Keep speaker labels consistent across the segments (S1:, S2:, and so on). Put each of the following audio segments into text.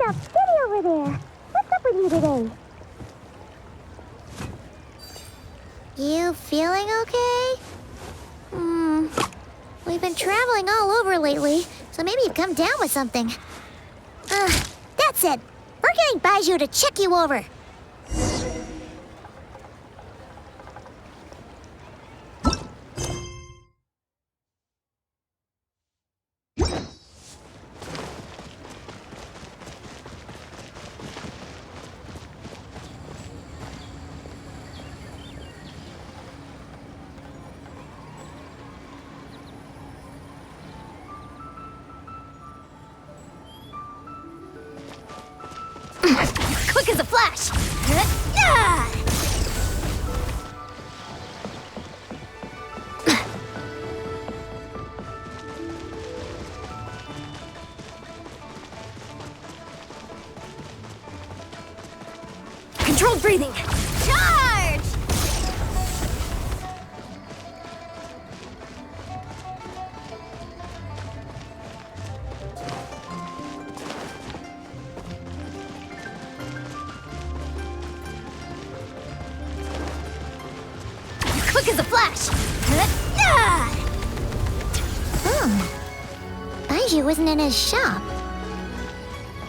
S1: What's up? Steady over there. What's up with you today? You feeling okay? We've been traveling all over lately, so maybe you've come down with something. That's it. We're getting Baizhu to check you over. Quick as a flash! Controlled breathing! Charge! Quick as a flash! Baizhu isn't in his shop.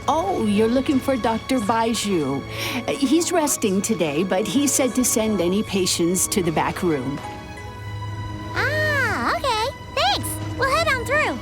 S2: Oh, you're looking for Dr. Baizhu. He's resting today, but he said to send any patients to the back room.
S1: Ah, okay. Thanks. We'll head on through.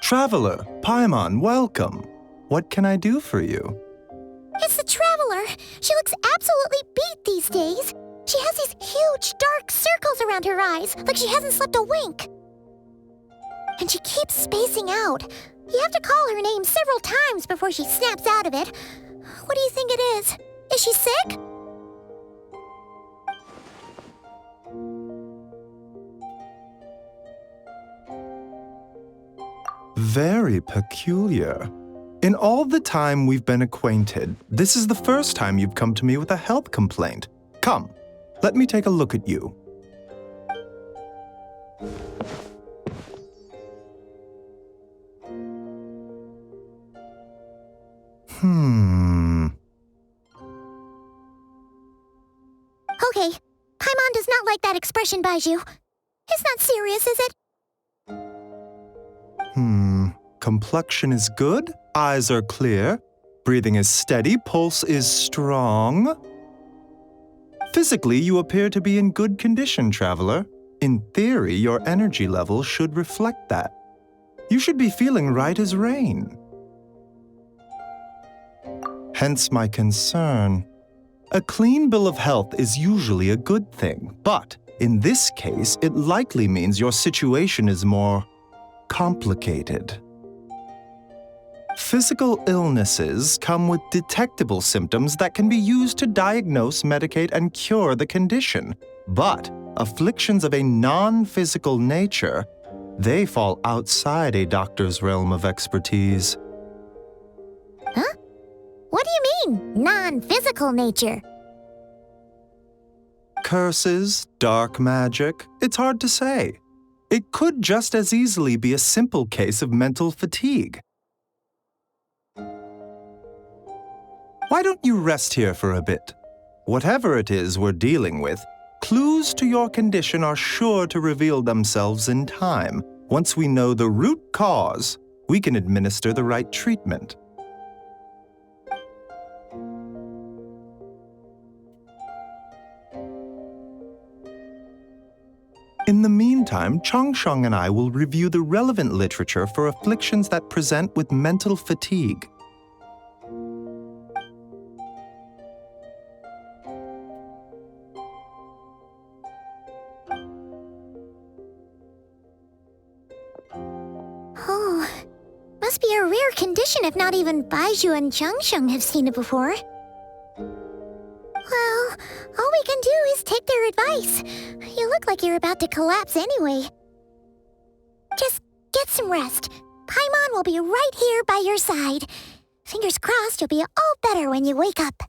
S3: Traveler, Paimon, welcome. What can I do for you?
S1: It's the Traveler. She looks absolutely beat these days. She has these huge dark circles around her eyes, like she hasn't slept a wink. And she keeps spacing out. You have to call her name several times before she snaps out of it. What do you think it is? Is she sick?
S3: Very peculiar. In all the time we've been acquainted, this is the first time you've come to me with a health complaint. Come, let me take a look at you.
S1: Okay, Paimon does not like that expression, Baizhu. It's not serious, is it?
S3: Complexion is good, eyes are clear, breathing is steady, pulse is strong. Physically, you appear to be in good condition, Traveler. In theory, your energy level should reflect that. You should be feeling right as rain. Hence my concern. A clean bill of health is usually a good thing, but in this case, it likely means your situation is more complicated. Physical illnesses come with detectable symptoms that can be used to diagnose, medicate, and cure the condition. But afflictions of a non-physical nature, they fall outside a doctor's realm of expertise.
S1: Huh? What do you mean, non-physical nature?
S3: Curses, dark magic, it's hard to say. It could just as easily be a simple case of mental fatigue. Why don't you rest here for a bit? Whatever it is we're dealing with, clues to your condition are sure to reveal themselves in time. Once we know the root cause, we can administer the right treatment. In the meantime, Changsheng and I will review the relevant literature for afflictions that present with mental fatigue.
S1: Oh, must be a rare condition if not even Baizhu and Changsheng have seen it before. Well, all we can do is take their advice. You look like you're about to collapse anyway. Just get some rest. Paimon will be right here by your side. Fingers crossed you'll be all better when you wake up.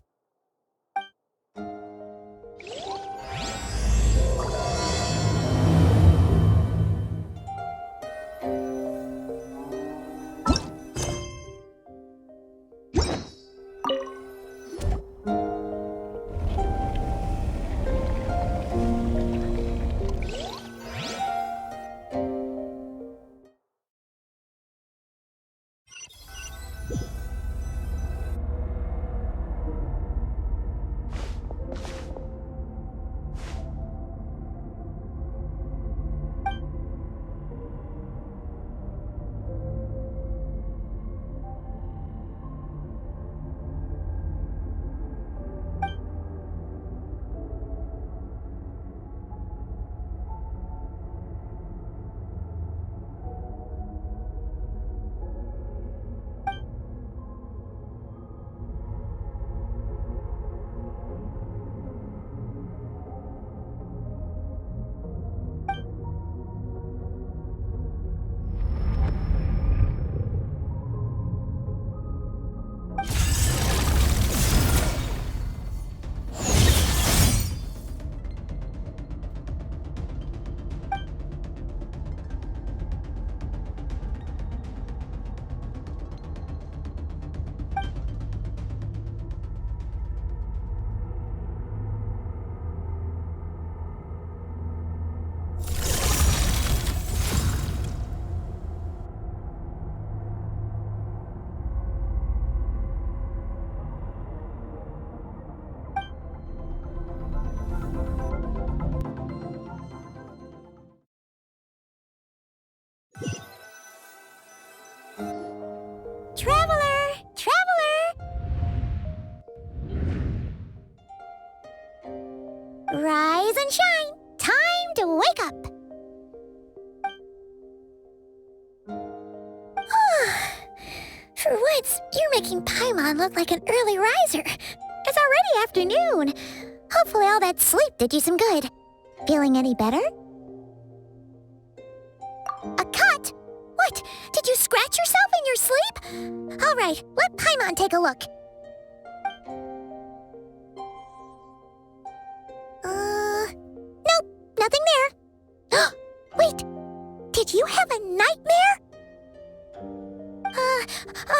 S1: Traveler! Traveler! Rise and shine! Time to wake up! For once, you're making Paimon look like an early riser. It's already afternoon. Hopefully all that sleep did you some good. Feeling any better? A cut? What? Did you scratch yourself in your sleep? All right, let Paimon take a look. Nope, nothing there. Wait, did you have a nightmare?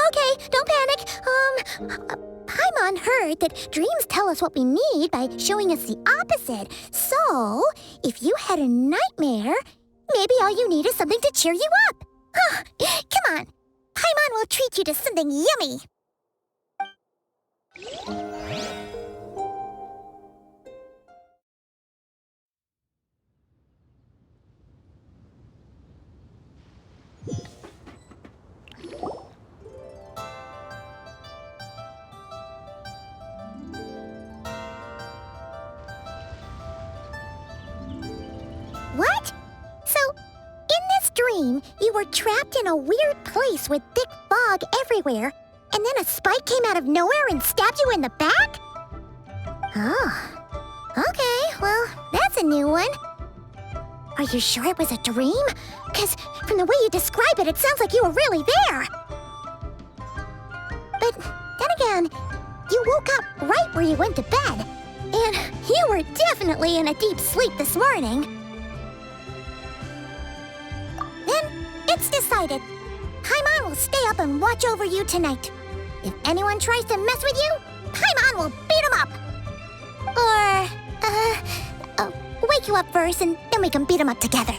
S1: Okay, don't panic. Paimon heard that dreams tell us what we need by showing us the opposite. So, if you had a nightmare, maybe all you need is something to cheer you up. Come on, Paimon will treat you to something yummy. What? So, in this dream, you were trapped in a weird place with thick fog everywhere, and then a spike came out of nowhere and stabbed you in the back? Oh. Okay, well, that's a new one. Are you sure it was a dream? Because from the way you describe it, it sounds like you were really there. But then again, you woke up right where you went to bed. And you were definitely in a deep sleep this morning. Then it's decided. Paimon will stay up and watch over you tonight. If anyone tries to mess with you, Paimon will beat him up. Or, wake you up first and then we can beat him up together.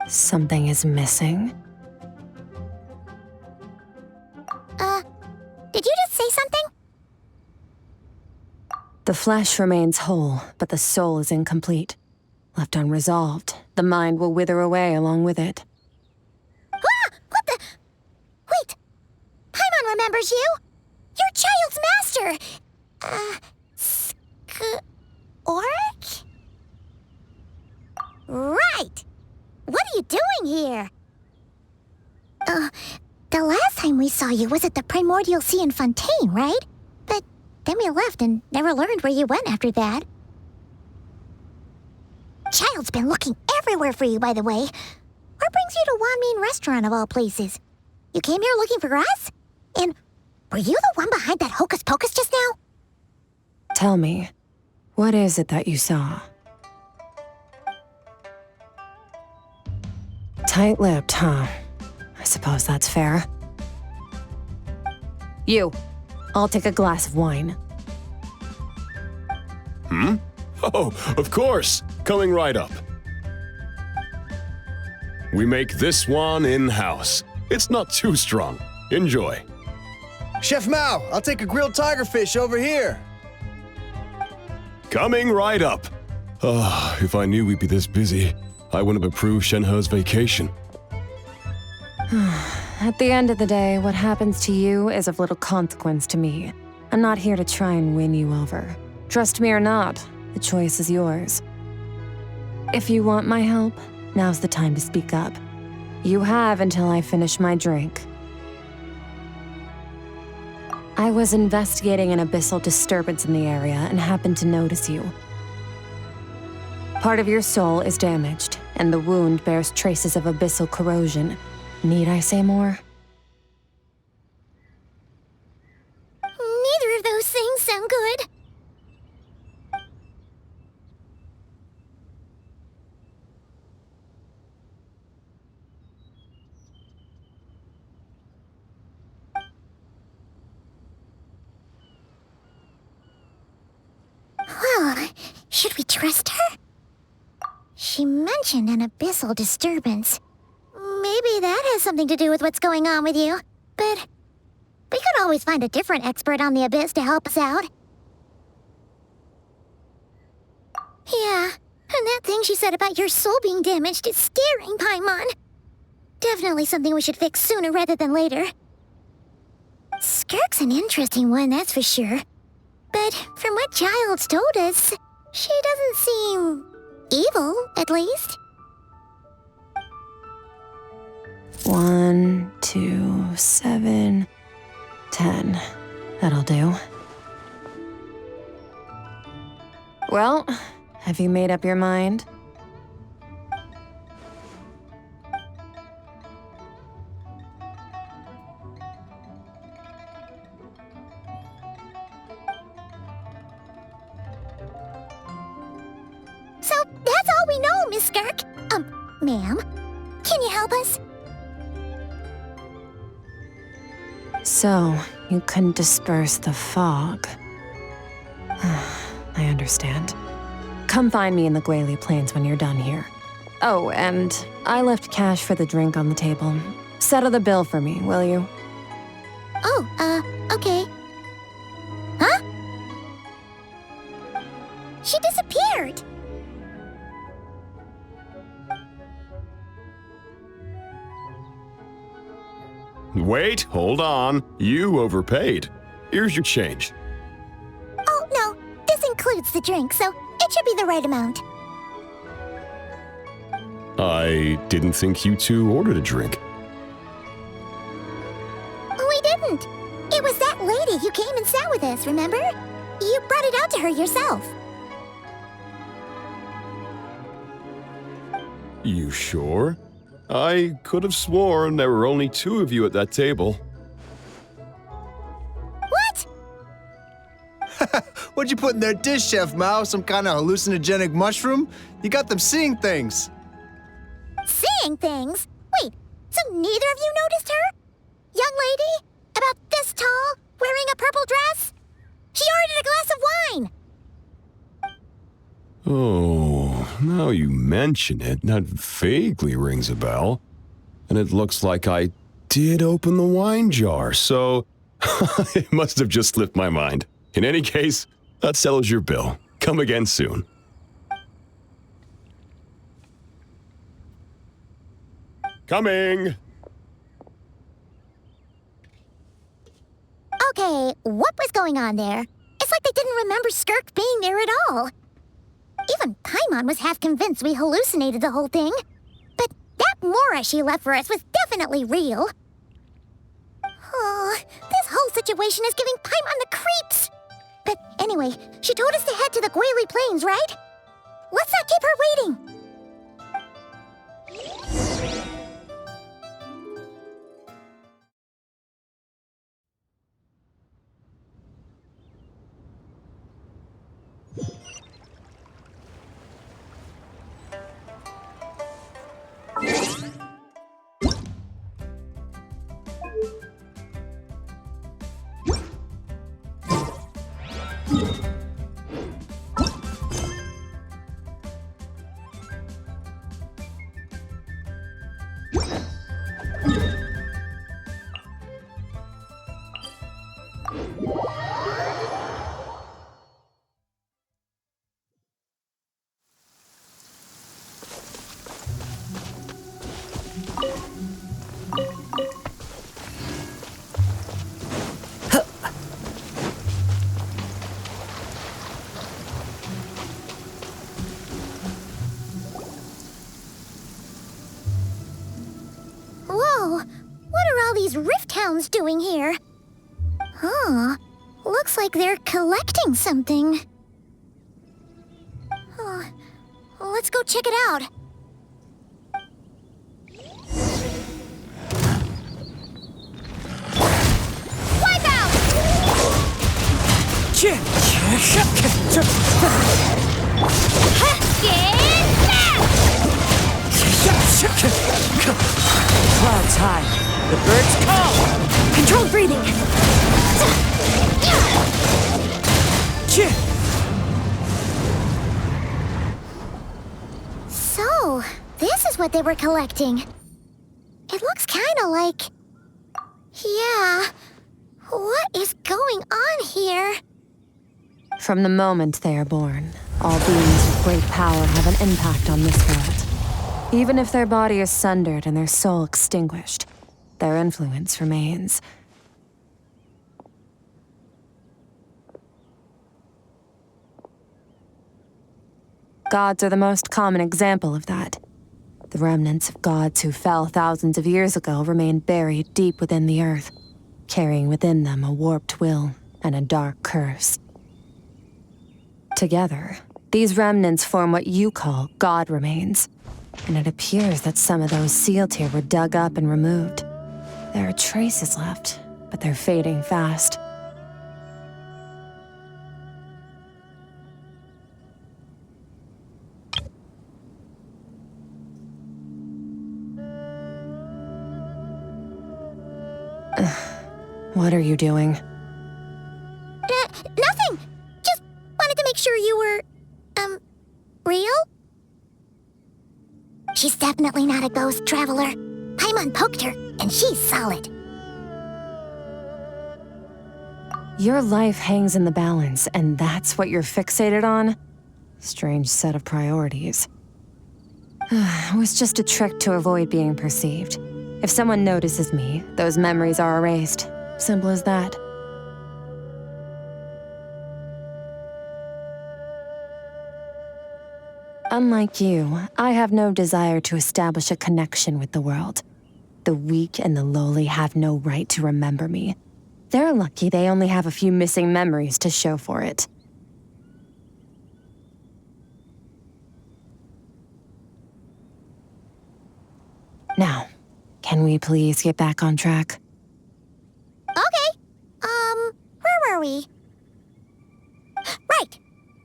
S4: Something is missing?
S1: Did you just say something?
S4: The flesh remains whole, but the soul is incomplete. Left unresolved, the mind will wither away along with it.
S1: remembers you. Your child's master. Skirk? Right. What are you doing here? The last time we saw you was at the Primordial Sea in Fontaine, right? But then we left and never learned where you went after that. Child's been looking everywhere for you, by the way. What brings you to Wanmean Restaurant of all places? You came here looking for us? And were you the one behind that hocus pocus just now?
S4: Tell me, what is it that you saw? Tight-lipped, huh? I suppose that's fair. You, I'll take a glass of wine.
S5: Oh, of course. Coming right up. We make this one in-house. It's not too strong. Enjoy.
S6: Chef Mao, I'll take a grilled tigerfish over here.
S5: Coming right up. If I knew we'd be this busy, I wouldn't have approved Shenhe's vacation.
S4: At the end of the day, what happens to you is of little consequence to me. I'm not here to try and win you over. Trust me or not, the choice is yours. If you want my help, now's the time to speak up. You have until I finish my drink. I was investigating an abyssal disturbance in the area and happened to notice you. Part of your soul is damaged, and the wound bears traces of abyssal corrosion. Need I say more?
S1: Neither of those things sound good. Well, should we trust her? She mentioned an abyssal disturbance. Maybe that has something to do with what's going on with you. But we could always find a different expert on the abyss to help us out. Yeah, and that thing she said about your soul being damaged is scaring, Paimon. Definitely something we should fix sooner rather than later. Skirk's an interesting one, that's for sure. But from what Child's told us, she doesn't seem evil, at least.
S4: 1, 2, 7, 10. That'll do. Well, have you made up your mind?
S1: So that's all we know, Miss Skirk. Ma'am, can you help us?
S4: So, you couldn't disperse the fog. I understand. Come find me in the Guili Plains when you're done here. Oh, and I left cash for the drink on the table. Settle the bill for me, will you?
S1: Oh, okay. Huh? She disappeared!
S5: Wait, hold on. You overpaid. Here's your change.
S1: Oh, no. This includes the drink, so it should be the right amount.
S5: I didn't think you two ordered a drink.
S1: We didn't. It was that lady who came and sat with us, remember? You brought it out to her yourself.
S5: You sure? I could have sworn there were only 2 of you at that table.
S1: What?
S6: What'd you put in their dish, Chef Mao? Some kind of hallucinogenic mushroom? You got them seeing things.
S1: Seeing things? Wait, so neither of you noticed her? Young lady? About this tall, wearing a purple dress? She ordered a glass of wine!
S5: Oh, now you mention it, that vaguely rings a bell. And it looks like I did open the wine jar, so it must have just slipped my mind. In any case, that settles your bill. Come again soon. Coming!
S1: say what was going on there. It's like they didn't remember Skirk being there at all. Even Paimon was half convinced we hallucinated the whole thing. But that Mora she left for us was definitely real. Oh, this whole situation is giving Paimon the creeps. But anyway, she told us to head to the Guili Plains, right? Let's not keep her waiting. Whoa, what are all these rift hounds doing here? Huh, looks like they're collecting something. Oh, let's go check it out. Wipe out!
S7: Clouds high. The birds call.
S1: Controlled breathing. So, this is what they were collecting. It looks kind of like... Yeah. What is going on here?
S4: From the moment they are born, all beings with great power have an impact on this world. Even if their body is sundered and their soul extinguished, their influence remains. Gods are the most common example of that. The remnants of gods who fell thousands of years ago remain buried deep within the earth, carrying within them a warped will and a dark curse. Together, these remnants form what you call god remains, and it appears that some of those sealed here were dug up and removed. There are traces left, but they're fading fast. What are you doing?
S1: Nothing! Just wanted to make sure you were, real? She's definitely not a ghost traveler. Paimon poked her, and she's solid.
S4: Your life hangs in the balance, and that's what you're fixated on? Strange set of priorities. It was just a trick to avoid being perceived. If someone notices me, those memories are erased. Simple as that. Unlike you, I have no desire to establish a connection with the world. The weak and the lowly have no right to remember me. They're lucky they only have a few missing memories to show for it. Now, can we please get back on track?
S1: Okay. Where were we? Right.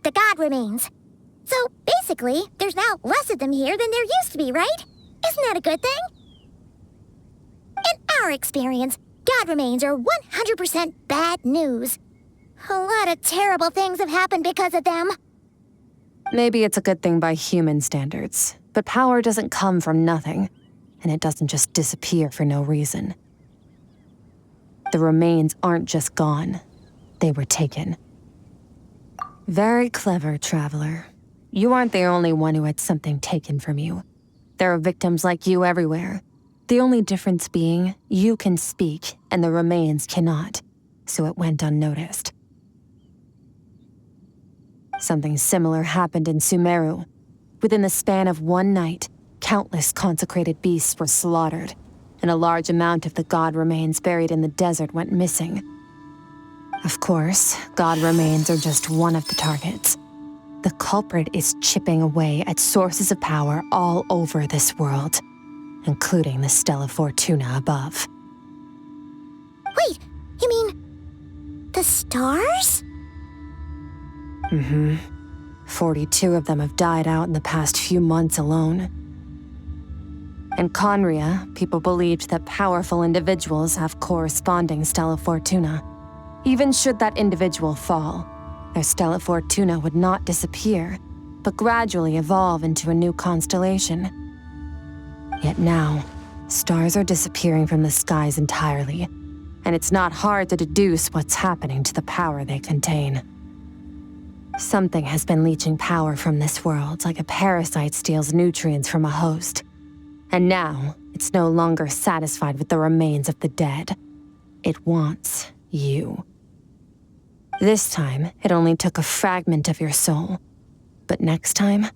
S1: The god remains. So, basically, there's now less of them here than there used to be, right? Isn't that a good thing? In our experience, god remains are 100% bad news. A lot of terrible things have happened because of them.
S4: Maybe it's a good thing by human standards, but power doesn't come from nothing, and it doesn't just disappear for no reason. The remains aren't just gone. They were taken. Very clever, traveler. You aren't the only one who had something taken from you. There are victims like you everywhere. The only difference being, you can speak, and the remains cannot. so it went unnoticed. Something similar happened in Sumeru. Within the span of one night, countless consecrated beasts were slaughtered, and a large amount of the god remains buried in the desert went missing. Of course, god remains are just one of the targets. The culprit is chipping away at sources of power all over this world, including the Stella Fortuna above.
S1: Wait, you mean the stars?
S4: 42 of them have died out in the past few months alone. In Conria, people believed that powerful individuals have corresponding Stella Fortuna. Even should that individual fall, their Stella Fortuna would not disappear, but gradually evolve into a new constellation. Yet now, stars are disappearing from the skies entirely, and it's not hard to deduce what's happening to the power they contain. Something has been leeching power from this world like a parasite steals nutrients from a host. And now, it's no longer satisfied with the remains of the dead. It wants you. This time, it only took a fragment of your soul. But next time,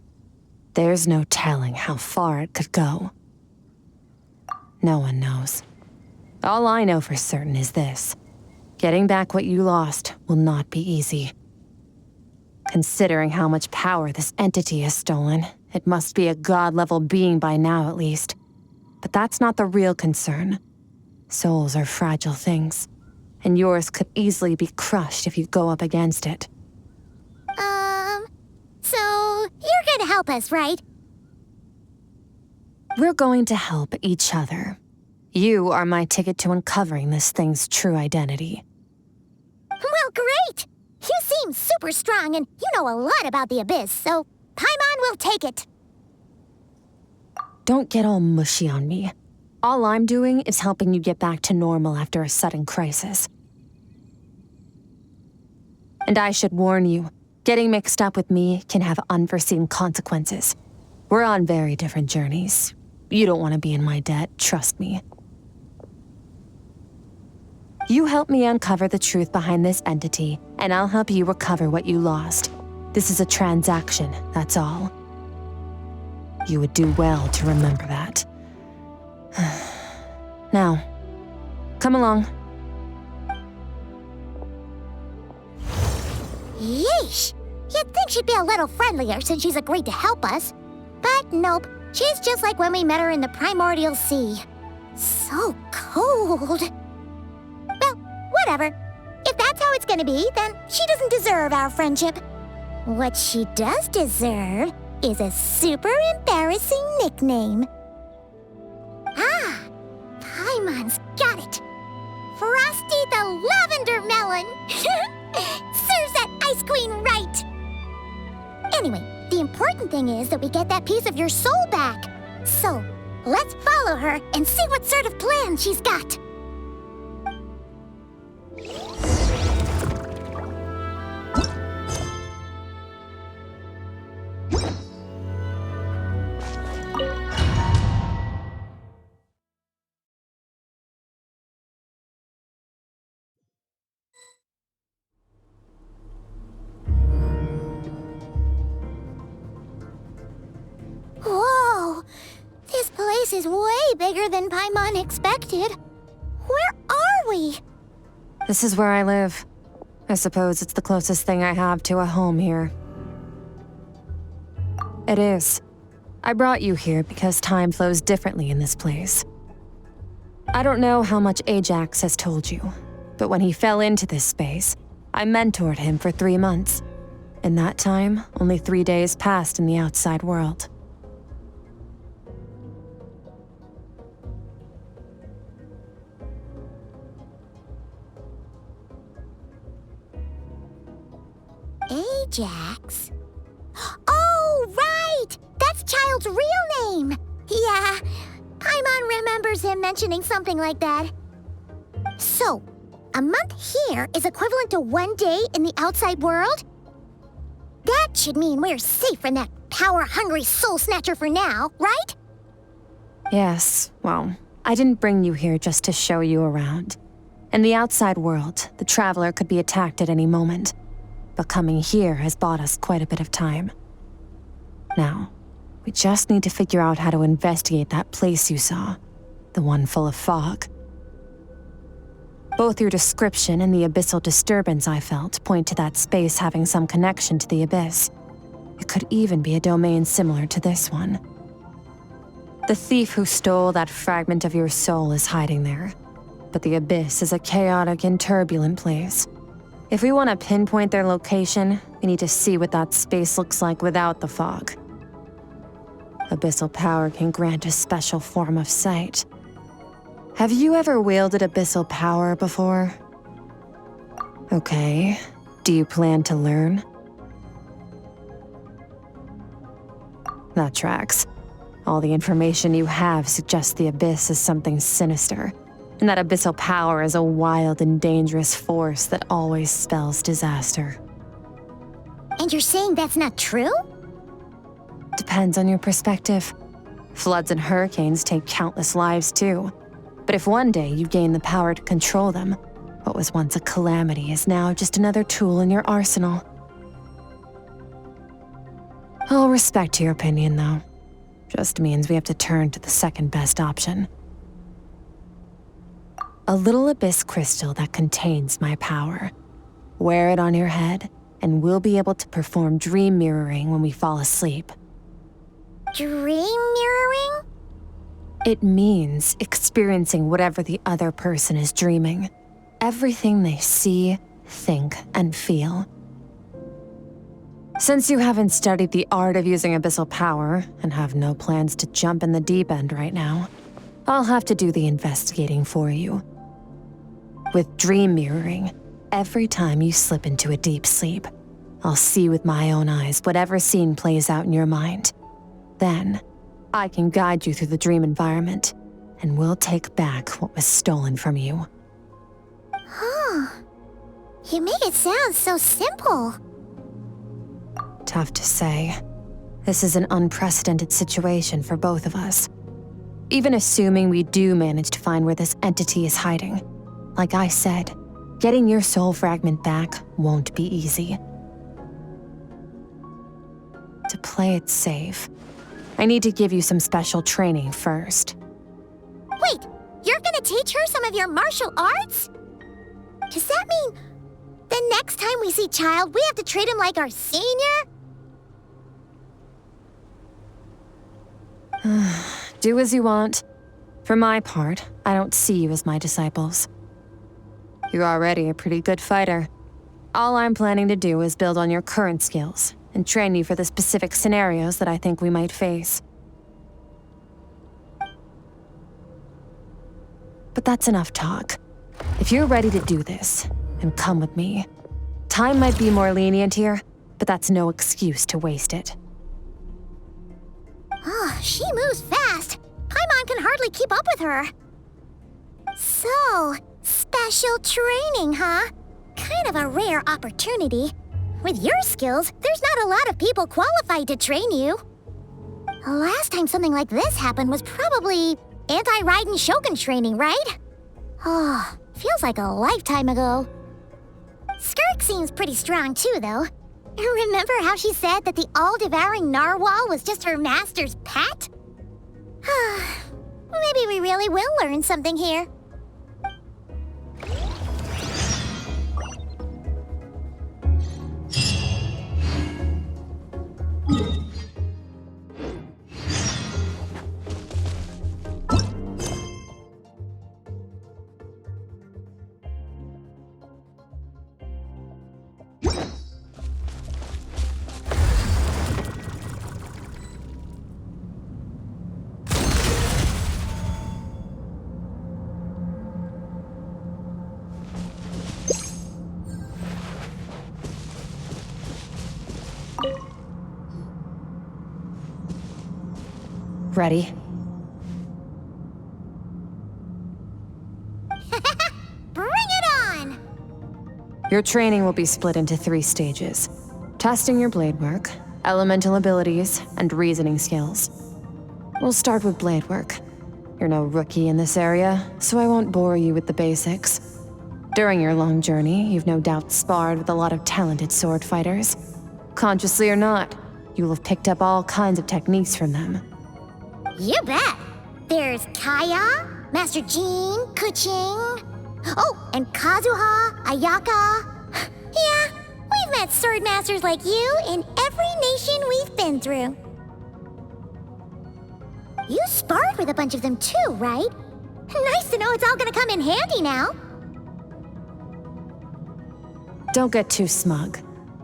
S4: there's no telling how far it could go. No one knows. All I know for certain is this. Getting back what you lost will not be easy. Considering how much power this entity has stolen, it must be a god-level being by now at least. But that's not the real concern. Souls are fragile things, and yours could easily be crushed if you go up against it.
S1: So you're gonna help us, right?
S4: We're going to help each other. You are my ticket to uncovering this thing's true identity.
S1: Well, great! You seem super strong, and you know a lot about the Abyss, so Paimon will take it.
S4: Don't get all mushy on me. All I'm doing is helping you get back to normal after a sudden crisis. And I should warn you, getting mixed up with me can have unforeseen consequences. We're on very different journeys. You don't want to be in my debt, trust me. You help me uncover the truth behind this entity, and I'll help you recover what you lost. This is a transaction, that's all. You would do well to remember that. Now, come along.
S1: Yeesh! You'd think she'd be a little friendlier since she's agreed to help us. But nope, she's just like when we met her in the Primordial Sea. So cold. Well, whatever. If that's how it's gonna be, then she doesn't deserve our friendship. What she does deserve is a super embarrassing nickname. Ah, Paimon's got it. Frosty the Lavender Melon. Serves that Ice Queen right. Anyway, the important thing is that we get that piece of your soul back. So, let's follow her and see what sort of plan she's got. Whoa! This place is way bigger than Paimon expected. Where are we?
S4: This is where I live. I suppose it's the closest thing I have to a home here. It is. I brought you here because time flows differently in this place. I don't know how much Ajax has told you, but when he fell into this space, I mentored him for 3 months. In that time, only 3 days passed in the outside world.
S1: Ajax? Oh, right! That's Child's real name! Yeah, Paimon remembers him mentioning something like that. So, a month here is equivalent to 1 day in the outside world? That should mean we're safe from that power-hungry soul snatcher for now, right?
S4: Yes, well, I didn't bring you here just to show you around. In the outside world, the Traveler could be attacked at any moment, but coming here has bought us quite a bit of time. Now, we just need to figure out how to investigate that place you saw, the one full of fog. Both your description and the abyssal disturbance I felt point to that space having some connection to the abyss. It could even be a domain similar to this one. The thief who stole that fragment of your soul is hiding there, but the abyss is a chaotic and turbulent place. If we want to pinpoint their location, we need to see what that space looks like without the fog. Abyssal power can grant a special form of sight. Have you ever wielded abyssal power before? Okay, do you plan to learn? That tracks. All the information you have suggests the abyss is something sinister, and that abyssal power is a wild and dangerous force that always spells disaster.
S1: And you're saying that's not true?
S4: Depends on your perspective. Floods and hurricanes take countless lives too. But if one day you gain the power to control them, what was once a calamity is now just another tool in your arsenal. I'll respect your opinion, though. Just means we have to turn to the second best option. A little abyss crystal that contains my power. Wear it on your head, and we'll be able to perform dream mirroring when we fall asleep.
S1: Dream mirroring?
S4: It means experiencing whatever the other person is dreaming. Everything they see, think, and feel. Since you haven't studied the art of using abyssal power and have no plans to jump in the deep end right now, I'll have to do the investigating for you. With dream mirroring, every time you slip into a deep sleep, I'll see with my own eyes whatever scene plays out in your mind. Then, I can guide you through the dream environment, and we'll take back what was stolen from you.
S1: Huh. You make it sound so simple.
S4: Tough to say. This is an unprecedented situation for both of us. Even assuming we do manage to find where this entity is hiding, like I said, getting your soul fragment back won't be easy. To play it safe, I need to give you some special training first.
S1: Wait, you're gonna teach her some of your martial arts? Does that mean the next time we see Child, we have to treat him like our senior?
S4: Do as you want. For my part, I don't see you as my disciples. You're already a pretty good fighter. All I'm planning to do is build on your current skills and train you for the specific scenarios that I think we might face. But that's enough talk. If you're ready to do this, then come with me. Time might be more lenient here, but that's no excuse to waste it.
S1: Oh, she moves fast. Paimon can hardly keep up with her. So, special training, huh? Kind of a rare opportunity. With your skills, there's not a lot of people qualified to train you. The last time something like this happened was probably anti-Raiden Shogun training, right? Oh, feels like a lifetime ago. Skirk seems pretty strong too, though. Remember how she said that the all-devouring narwhal was just her master's pet? Maybe we really will learn something here.
S4: Ready?
S1: Bring it on!
S4: Your training will be split into 3 stages. Testing your blade work, elemental abilities, and reasoning skills. We'll start with blade work. You're no rookie in this area, so I won't bore you with the basics. During your long journey, you've no doubt sparred with a lot of talented sword fighters. Consciously or not, you will have picked up all kinds of techniques from them.
S1: You bet. There's Kaya, Master Jean, Kuching. Oh, and Kazuha, Ayaka. Yeah, we've met sword masters like you in every nation we've been through. You sparred with a bunch of them too, right? Nice to know it's all gonna come in handy now.
S4: Don't get too smug.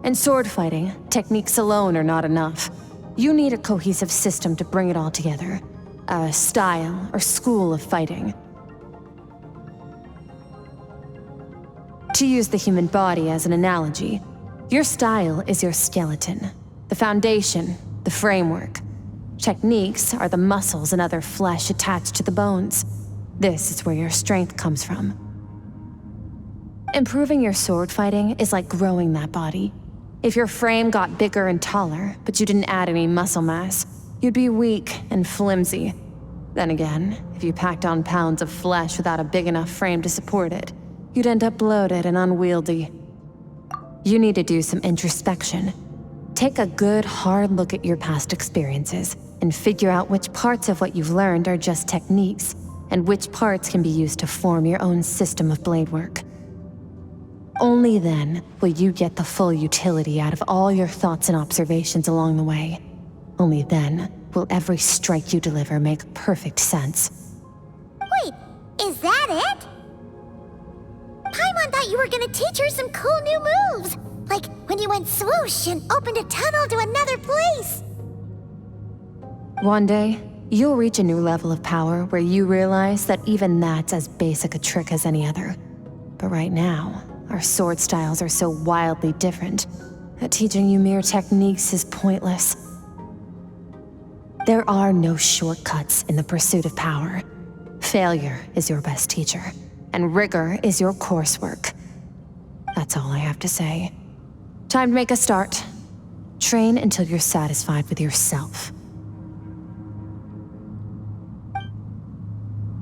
S4: In sword fighting, techniques alone are not enough. You need a cohesive system to bring it all together. A style or school of fighting. To use the human body as an analogy, your style is your skeleton, the foundation, the framework. Techniques are the muscles and other flesh attached to the bones. This is where your strength comes from. Improving your sword fighting is like growing that body. If your frame got bigger and taller, but you didn't add any muscle mass, you'd be weak and flimsy. Then again, if you packed on pounds of flesh without a big enough frame to support it, you'd end up bloated and unwieldy. You need to do some introspection. Take a good, hard look at your past experiences and figure out which parts of what you've learned are just techniques, and which parts can be used to form your own system of blade work. Only then will you get the full utility out of all your thoughts and observations along the way. Only then will every strike you deliver make perfect sense.
S1: Wait, is that it? Paimon thought you were gonna teach her some cool new moves. Like when you went swoosh and opened a tunnel to another place.
S4: One day, you'll reach a new level of power where you realize that even that's as basic a trick as any other. But right now, our sword styles are so wildly different that teaching you mere techniques is pointless. There are no shortcuts in the pursuit of power. Failure is your best teacher, and rigor is your coursework. That's all I have to say. Time to make a start. Train until you're satisfied with yourself.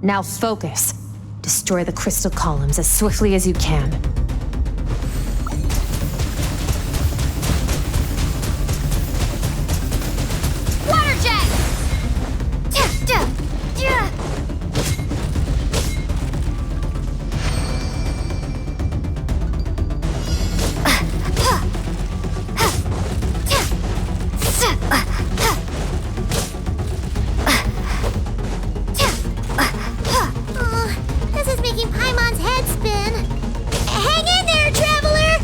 S4: Now focus. Destroy the crystal columns as swiftly as you can.
S1: Water jet! This is making Paimon's head spin. Hang in there, traveler!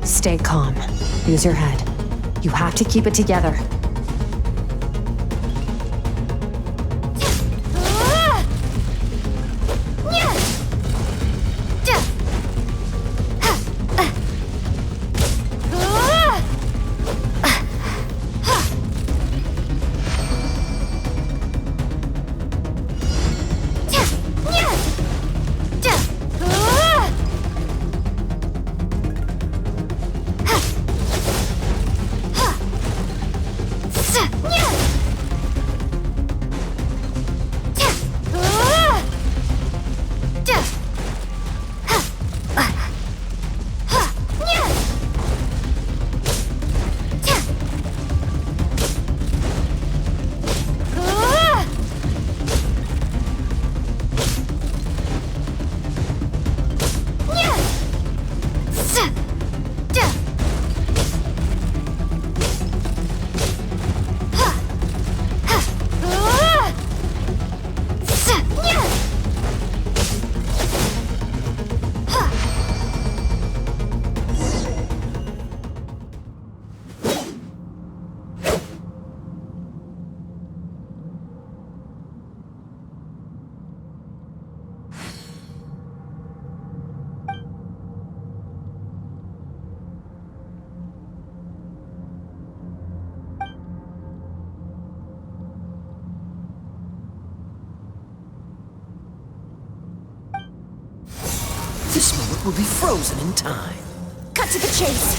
S4: Stay calm. Use your head. You have to keep it together.
S7: This moment will be frozen in time.
S1: Cut to the chase.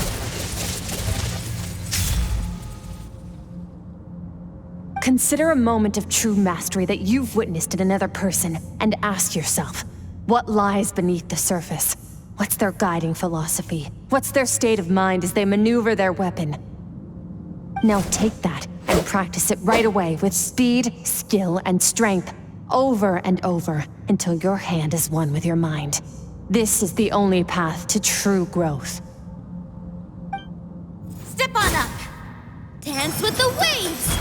S4: Consider a moment of true mastery that you've witnessed in another person and ask yourself, what lies beneath the surface? What's their guiding philosophy? What's their state of mind as they maneuver their weapon? Now take that and practice it right away with speed, skill, and strength, over and over, until your hand is one with your mind. This is the only path to true growth.
S1: Step on up. Dance with the waves.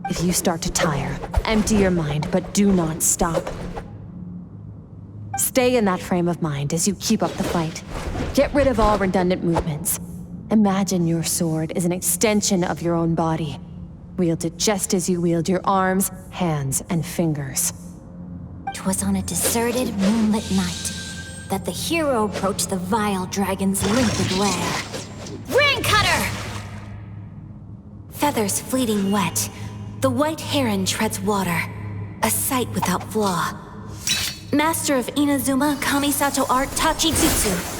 S4: If you start to tire, empty your mind, but do not stop. Stay in that frame of mind as you keep up the fight. Get rid of all redundant movements. Imagine your sword is an extension of your own body. Wield it just as you wield your arms, hands, and fingers.
S1: 'Twas on a deserted, moonlit night that the hero approached the vile dragon's limpid lair. Ring cutter! Feathers fleeting wet, the white heron treads water, a sight without flaw. Master of Inazuma Kamisato art Tachijutsu.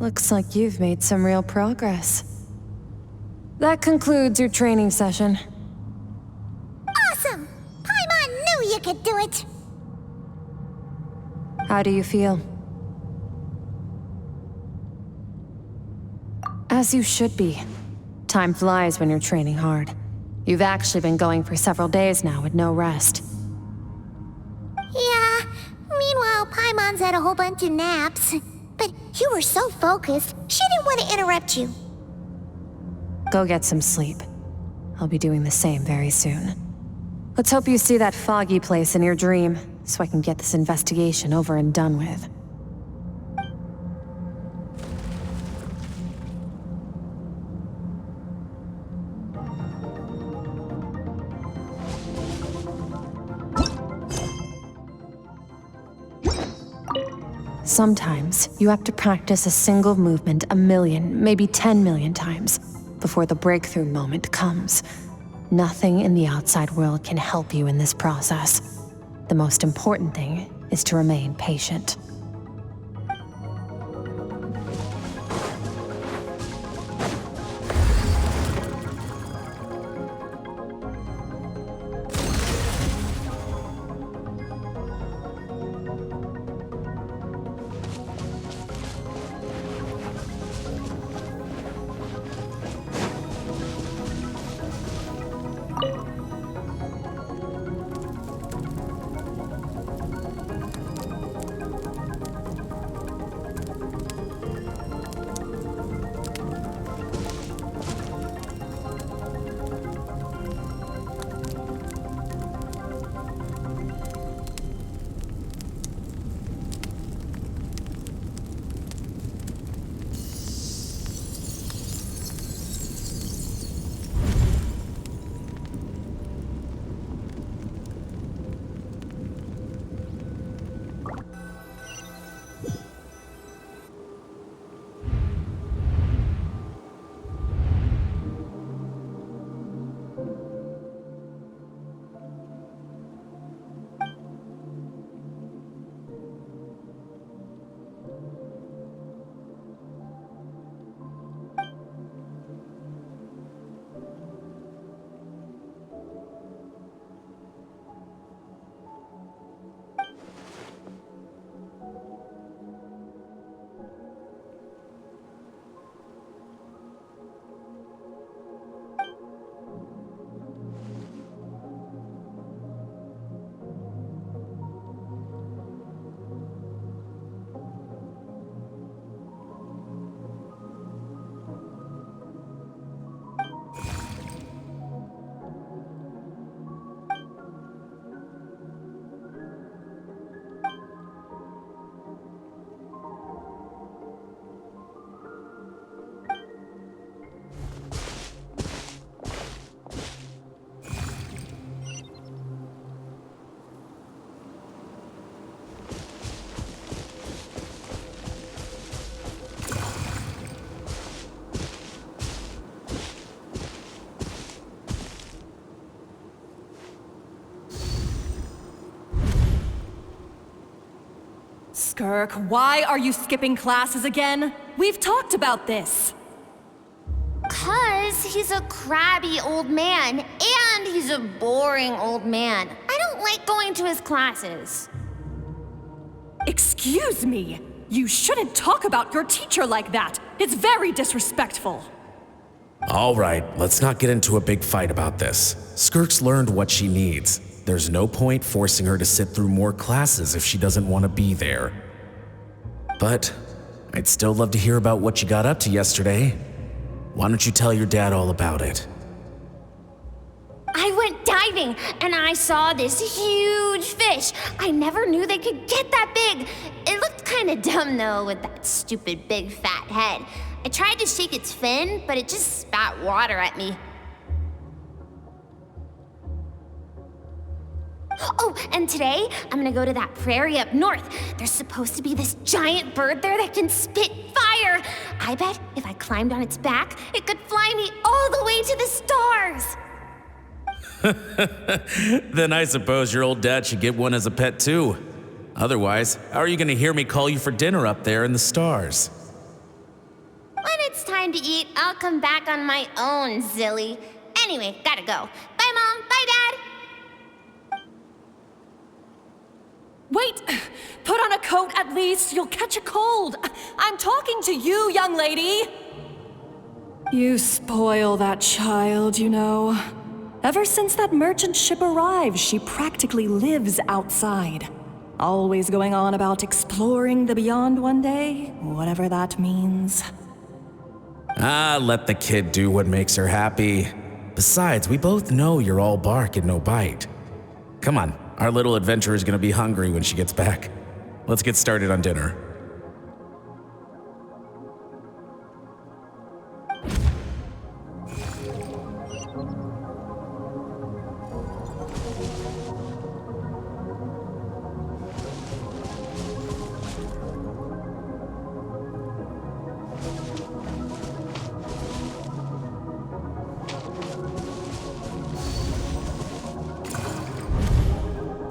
S4: Looks like you've made some real progress. That concludes your training session.
S1: Awesome! Paimon knew you could do it!
S4: How do you feel? As you should be. Time flies when you're training hard. You've actually been going for several days now with no rest.
S1: Yeah, meanwhile Paimon's had a whole bunch of naps. But you were so focused, she didn't want to interrupt you.
S4: Go get some sleep. I'll be doing the same very soon. Let's hope you see that foggy place in your dream, so I can get this investigation over and done with. Sometimes, you have to practice a single movement 1 million, maybe 10 million times, before the breakthrough moment comes. Nothing in the outside world can help you in this process. The most important thing is to remain patient.
S8: Skirk, why are you skipping classes again? We've talked about this.
S1: 'Cause he's a crabby old man, and he's a boring old man. I don't like going to his classes.
S8: Excuse me. You shouldn't talk about your teacher like that. It's very disrespectful.
S7: All right, let's not get into a big fight about this. Skirk's learned what she needs. There's no point forcing her to sit through more classes if she doesn't want to be there. But I'd still love to hear about what you got up to yesterday. Why don't you tell your dad all about it?
S1: I went diving, and I saw this huge fish. I never knew they could get that big. It looked kind of dumb, though, with that stupid big fat head. I tried to shake its fin, but it just spat water at me. Oh, and today, I'm gonna go to that prairie up north. There's supposed to be this giant bird there that can spit fire. I bet if I climbed on its back, it could fly me all the way to the stars.
S7: Then I suppose your old dad should get one as a pet too. Otherwise, how are you gonna hear me call you for dinner up there in the stars?
S1: When it's time to eat, I'll come back on my own, Zilly. Anyway, gotta go. Bye, Mom. Bye, Dad.
S8: Wait! Put on a coat at least. You'll catch a cold. I'm talking to you, young lady. You spoil that child, you know. Ever since that merchant ship arrived, she practically lives outside. Always going on about exploring the beyond one day, whatever that means.
S7: Ah, let the kid do what makes her happy. Besides, we both know you're all bark and no bite. Come on, our little adventurer is gonna be hungry when she gets back. Let's get started on dinner.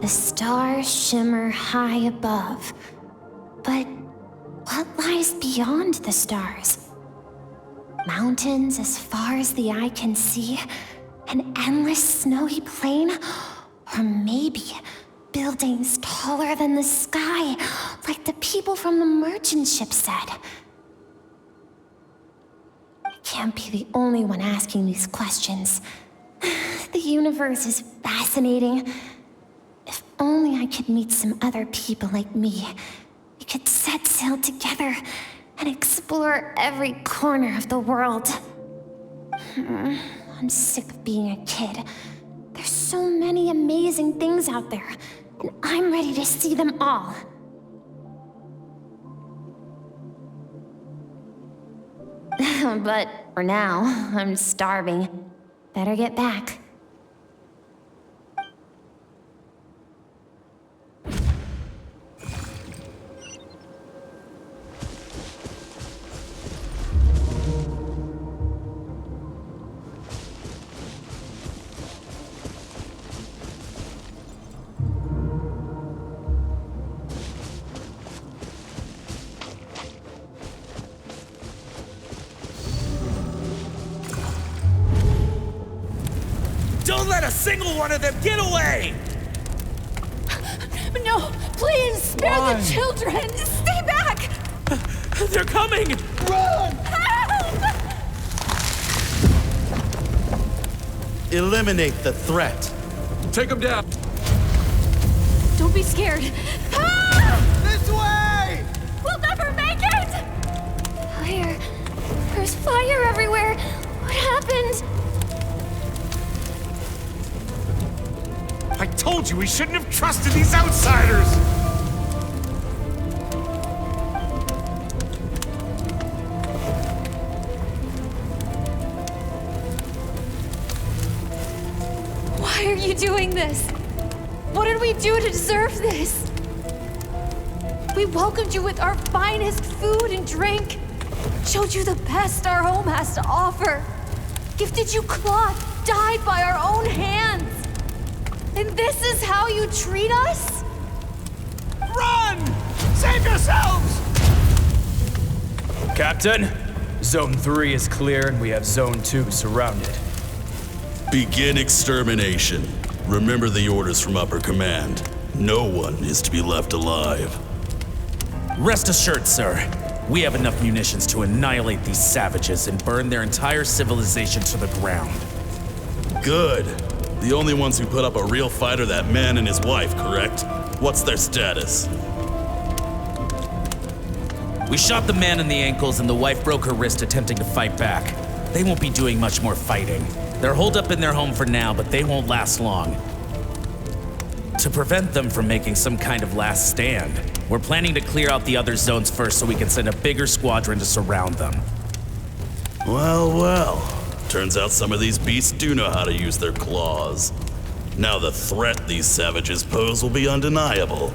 S1: The stars shimmer high above. But what lies beyond the stars? Mountains as far as the eye can see? An endless snowy plain? Or maybe buildings taller than the sky, like the people from the merchant ship said? I can't be the only one asking these questions. The universe is fascinating. If only I could meet some other people like me. We could set sail together and explore every corner of the world. I'm sick of being a kid. There's so many amazing things out there, and I'm ready to see them all. But for now, I'm starving. Better get back.
S9: Don't let a single one of them get away!
S8: No, please, spare the children! Stay back!
S9: They're coming!
S10: Run!
S8: Help!
S10: Eliminate the threat.
S9: Take them down!
S8: Don't be scared.
S10: This way!
S1: We'll never make it! Fire. There's fire everywhere. What happened?
S9: I told you we shouldn't have trusted these outsiders!
S8: Why are you doing this? What did we do to deserve this? We welcomed you with our finest food and drink, showed you the best our home has to offer, gifted you cloth dyed by our own hands. And this is how you treat us?
S9: Run!
S10: Save yourselves!
S11: Captain, Zone 3 is clear and we have Zone 2 surrounded.
S12: Begin extermination. Remember the orders from upper command. No one is to be left alive.
S7: Rest assured, sir. We have enough munitions to annihilate these savages and burn their entire civilization to the ground.
S12: Good. The only ones who put up a real fight are that man and his wife, correct? What's their status?
S7: We shot the man in the ankles and the wife broke her wrist attempting to fight back. They won't be doing much more fighting. They're holed up in their home for now, but they won't last long. To prevent them from making some kind of last stand, we're planning to clear out the other zones first so we can send a bigger squadron to surround them.
S12: Well, well. Turns out some of these beasts do know how to use their claws. Now the threat these savages pose will be undeniable.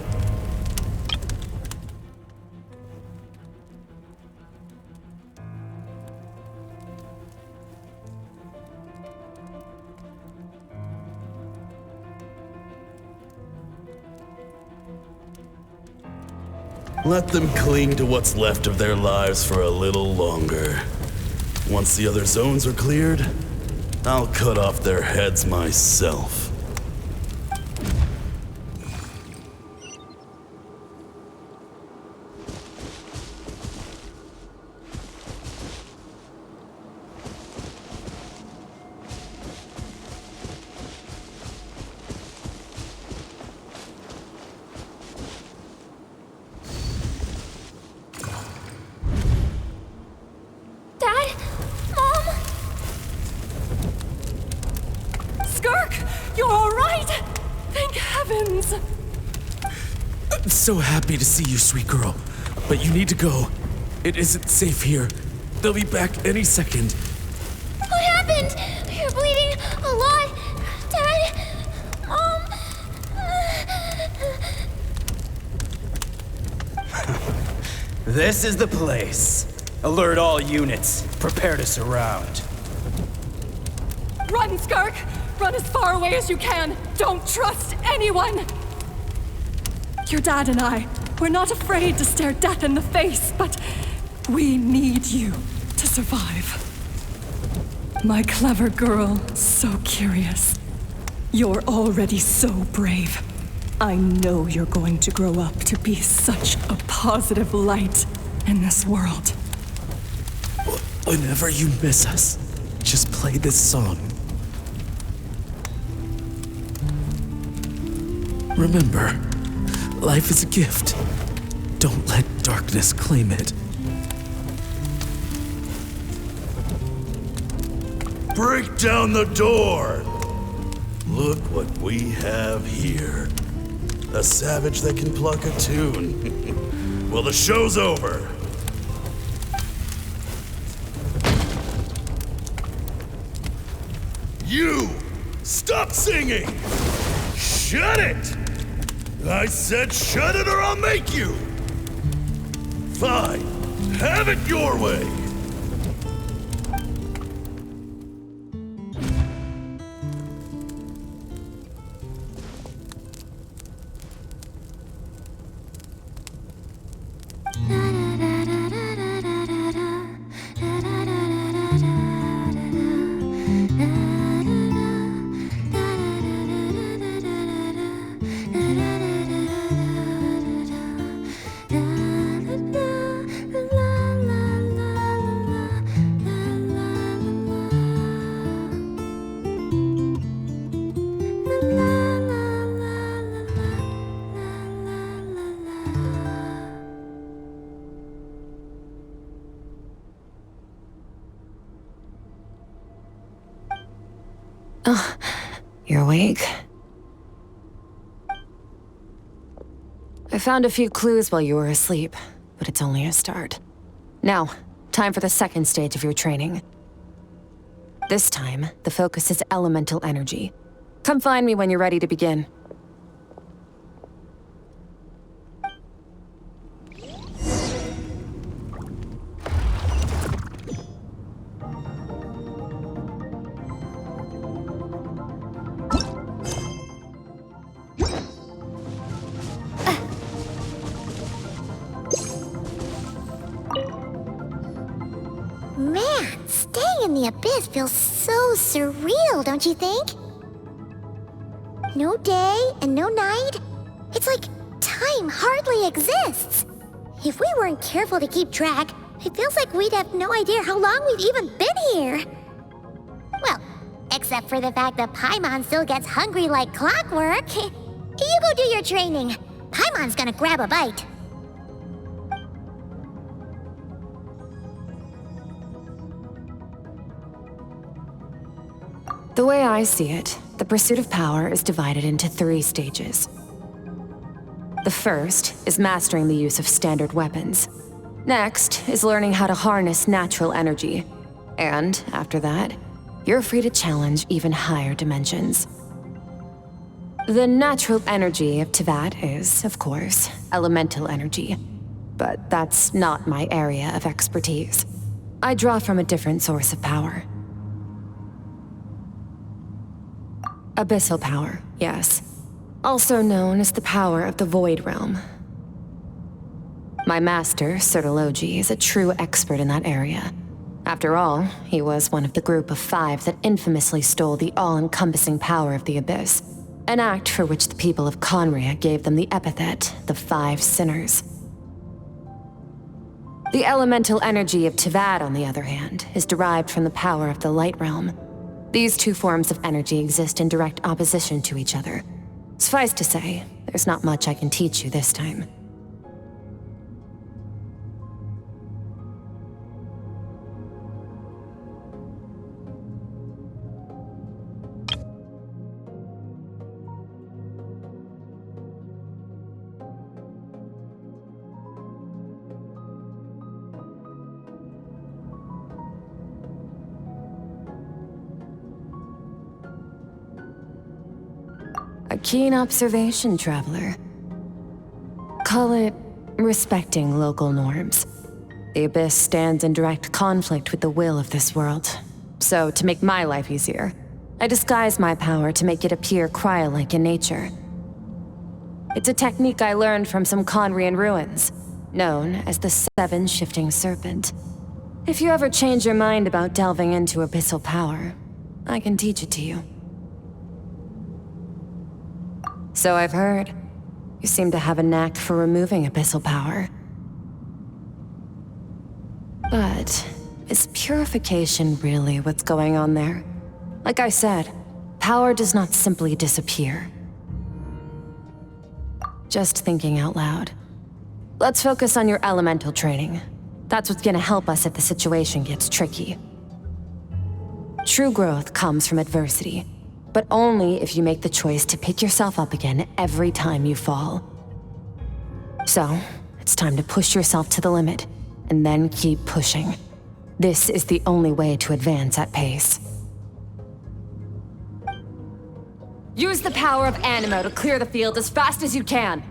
S12: Let them cling to what's left of their lives for a little longer. Once the other zones are cleared, I'll cut off their heads myself.
S1: Dad? Mom?
S8: Skirk, you're all right? Thank heavens.
S7: I'm so happy to see you, sweet girl. But you need to go. It isn't safe here. They'll be back any second.
S1: What happened? You're bleeding a lot. Dad? Mom?
S11: This is the place. Alert all units. Prepare to surround.
S8: Run, Skirk! Run as far away as you can. Don't trust anyone. Your dad and I, we're not afraid to stare death in the face, but we need you to survive. My clever girl, so curious. You're already so brave. I know you're going to grow up to be such a positive light in this world.
S7: Whenever you miss us, just play this song. Remember, life is a gift. Don't let darkness claim it.
S12: Break down the door! Look what we have here. A savage that can pluck a tune. Well, the show's over. You! Stop singing! Shut it! I said shut it or I'll make you! Fine. Have it your way!
S4: You're awake? I found a few clues while you were asleep, but it's only a start. Now, time for the second stage of your training. This time, the focus is elemental energy. Come find me when you're ready to begin.
S1: abyss feels so surreal, don't you think? No day and no night. It's like time hardly exists. If we weren't careful to keep track, it feels like we'd have no idea how long we've even been here. Well, except for the fact that Paimon still gets hungry like clockwork. You go do your training. Paimon's gonna grab a bite.
S4: The way I see it, the pursuit of power is divided into 3 stages. The first is mastering the use of standard weapons. Next is learning how to harness natural energy. And after that, you're free to challenge even higher dimensions. The natural energy of Teyvat is, of course, elemental energy. But that's not my area of expertise. I draw from a different source of power. Abyssal power, yes. Also known as the power of the Void Realm. My master, Sertologi, is a true expert in that area. After all, he was one of the group of 5 that infamously stole the all-encompassing power of the Abyss, an act for which the people of Conria gave them the epithet, the 5 Sinners. The elemental energy of Teyvat, on the other hand, is derived from the power of the Light Realm. These 2 forms of energy exist in direct opposition to each other. Suffice to say, there's not much I can teach you this time. A keen observation, traveler. Call it respecting local norms. The Abyss stands in direct conflict with the will of this world. So, to make my life easier, I disguise my power to make it appear cryo-like in nature. It's a technique I learned from some Conrian ruins, known as the 7 Shifting Serpent. If you ever change your mind about delving into abyssal power, I can teach it to you. So I've heard. You seem to have a knack for removing abyssal power. But is purification really what's going on there? Like I said, power does not simply disappear. Just thinking out loud. Let's focus on your elemental training. That's what's gonna help us if the situation gets tricky. True growth comes from adversity. But only if you make the choice to pick yourself up again every time you fall. So, it's time to push yourself to the limit, and then keep pushing. This is the only way to advance at pace. Use the power of Animo to clear the field as fast as you can.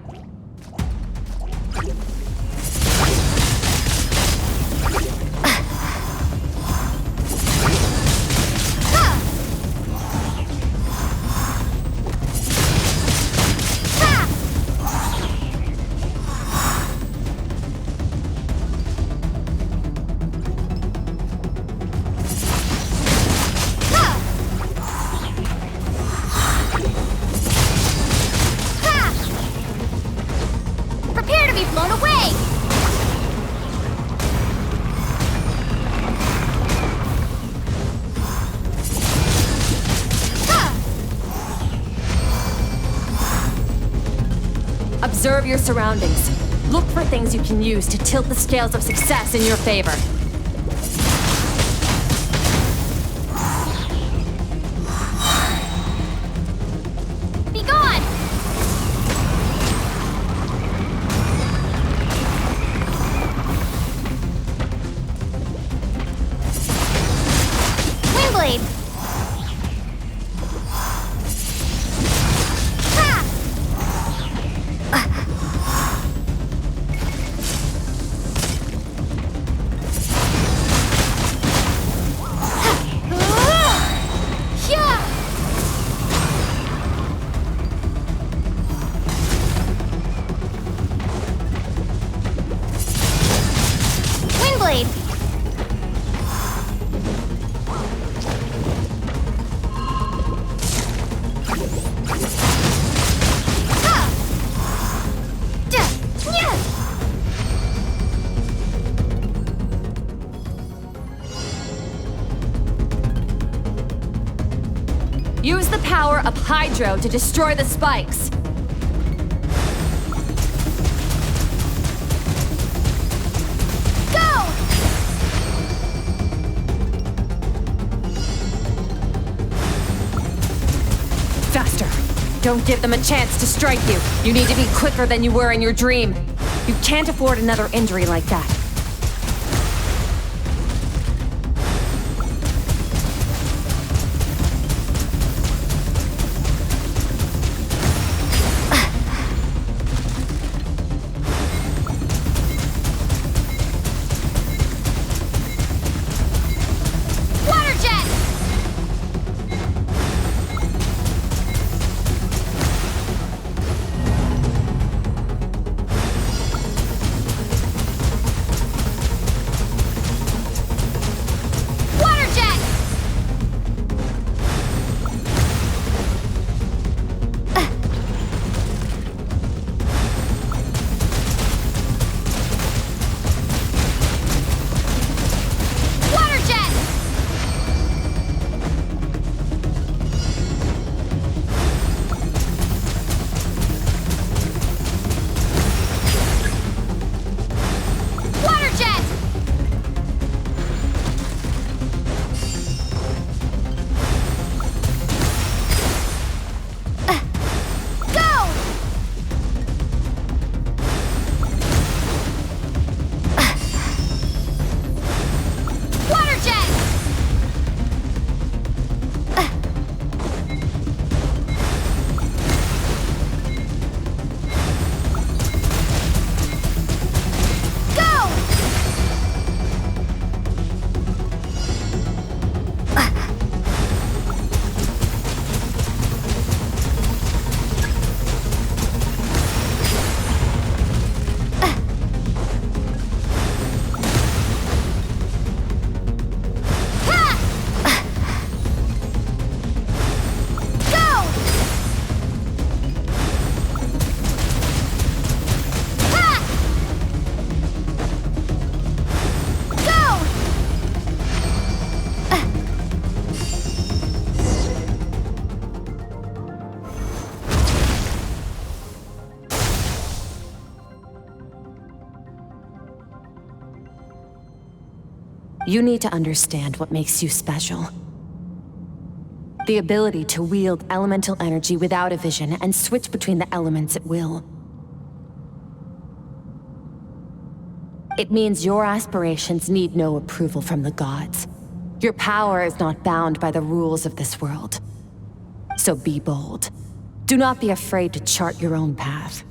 S4: Observe your surroundings. Look for things you can use to tilt the scales of success in your favor. Be gone! Windblade! Use the power of Hydro to destroy the spikes.
S1: Go!
S4: Faster. Don't give them a chance to strike you. You need to be quicker than you were in your dream. You can't afford another injury like that. You need to understand what makes you special. The ability to wield elemental energy without a vision and switch between the elements at will. It means your aspirations need no approval from the gods. Your power is not bound by the rules of this world. So be bold. Do not be afraid to chart your own path.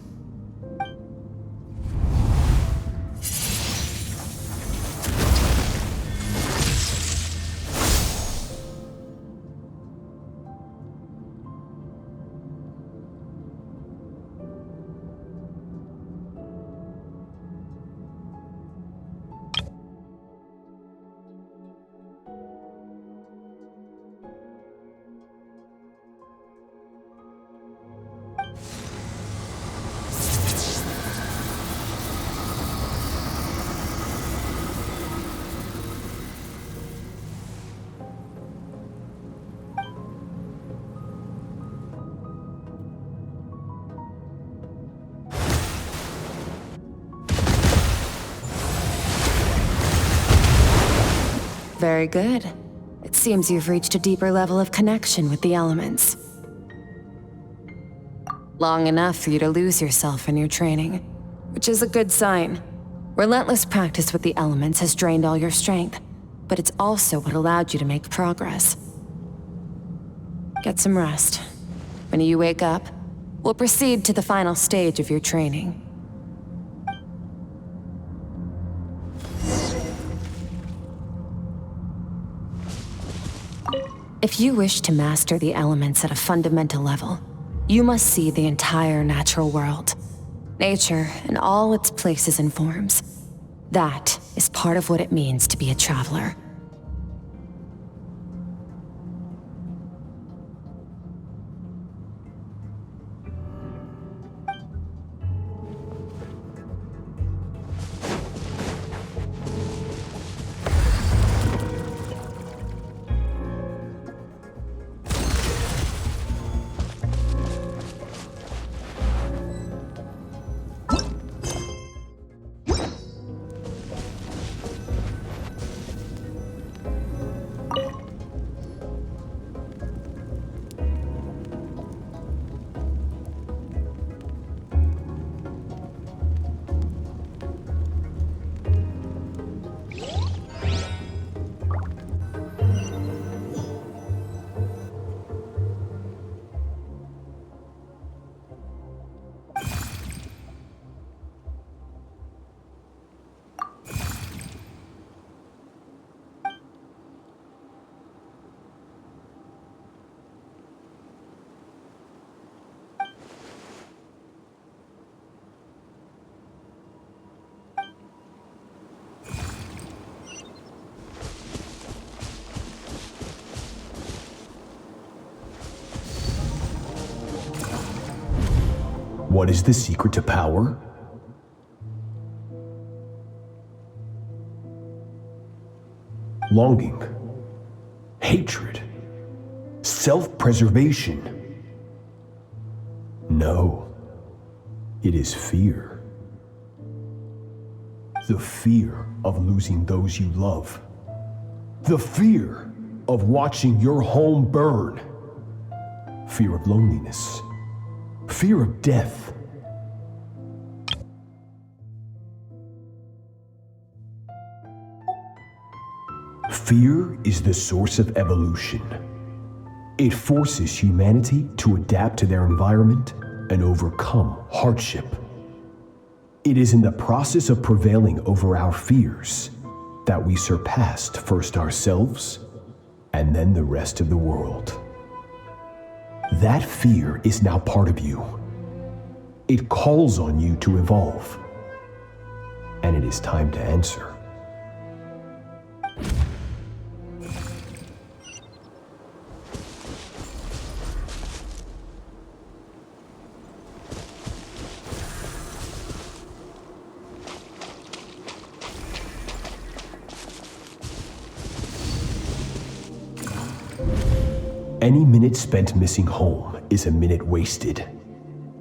S4: Very good. It seems you've reached a deeper level of connection with the elements. Long enough for you to lose yourself in your training, which is a good sign. Relentless practice with the elements has drained all your strength, but it's also what allowed you to make progress. Get some rest. When you wake up, we'll proceed to the final stage of your training. If you wish to master the elements at a fundamental level, you must see the entire natural world. Nature in all its places and forms. That is part of what it means to be a traveler.
S13: What is the secret to power? Longing, hatred, self-preservation. No, it is fear. The fear of losing those you love. The fear of watching your home burn. Fear of loneliness. Fear of death. Fear is the source of evolution. It forces humanity to adapt to their environment and overcome hardship. It is in the process of prevailing over our fears that we surpassed first ourselves and then the rest of the world. That fear is now part of you. It calls on you to evolve. And it is time to answer. Any minute spent missing home is a minute wasted.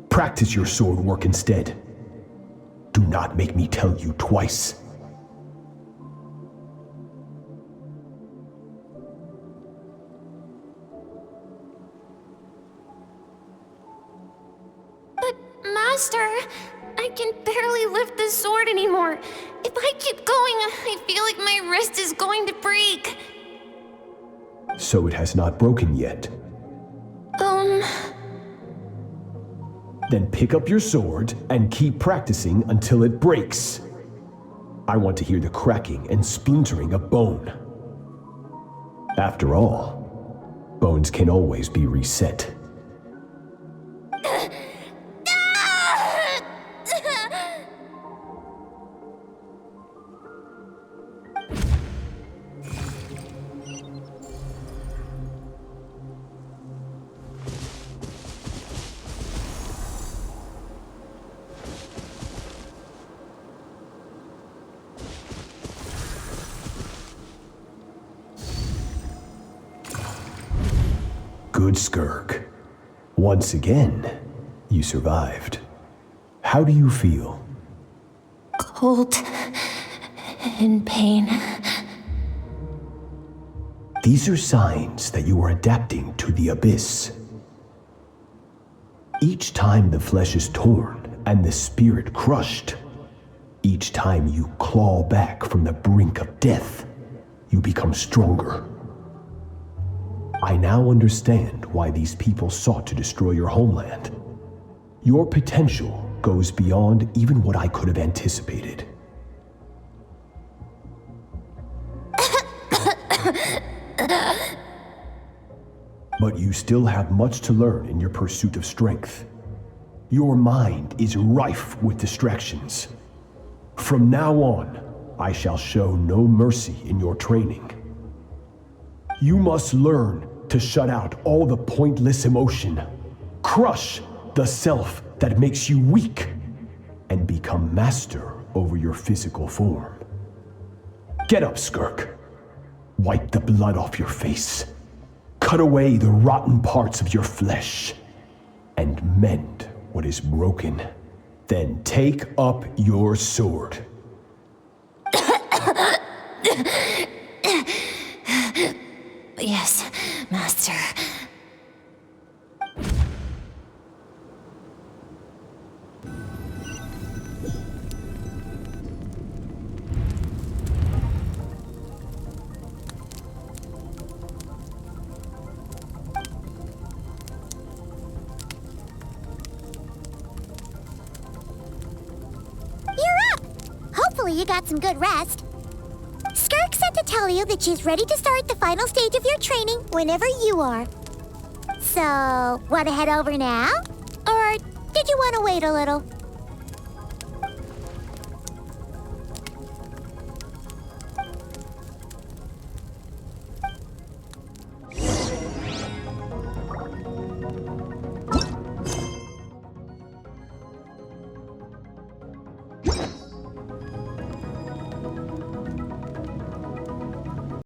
S13: Practice your sword work instead. Do not make me tell you twice.
S1: But, Master, I can barely lift the sword anymore. If I keep going, I feel like my wrist is going to break.
S13: So it has not broken yet. Then pick up your sword and keep practicing until it breaks. I want to hear the cracking and splintering of bone. After all, bones can always be reset. Good, Skirk. Once again, you survived. How do you feel?
S1: Cold and pain.
S13: These are signs that you are adapting to the abyss. Each time the flesh is torn and the spirit crushed, each time you claw back from the brink of death, you become stronger. I now understand why these people sought to destroy your homeland. Your potential goes beyond even what I could have anticipated. But you still have much to learn in your pursuit of strength. Your mind is rife with distractions. From now on, I shall show no mercy in your training. You must learn to shut out all the pointless emotion, crush the self that makes you weak, and become master over your physical form. Get up, Skirk. Wipe the blood off your face. Cut away the rotten parts of your flesh, and mend what is broken. Then take up your sword.
S1: Yes, Master. You're up! Hopefully you got some good rest. Skirk said to tell you that she's ready to start the final stage of your training whenever you are. So, want to head over now? Or did you want to wait a little?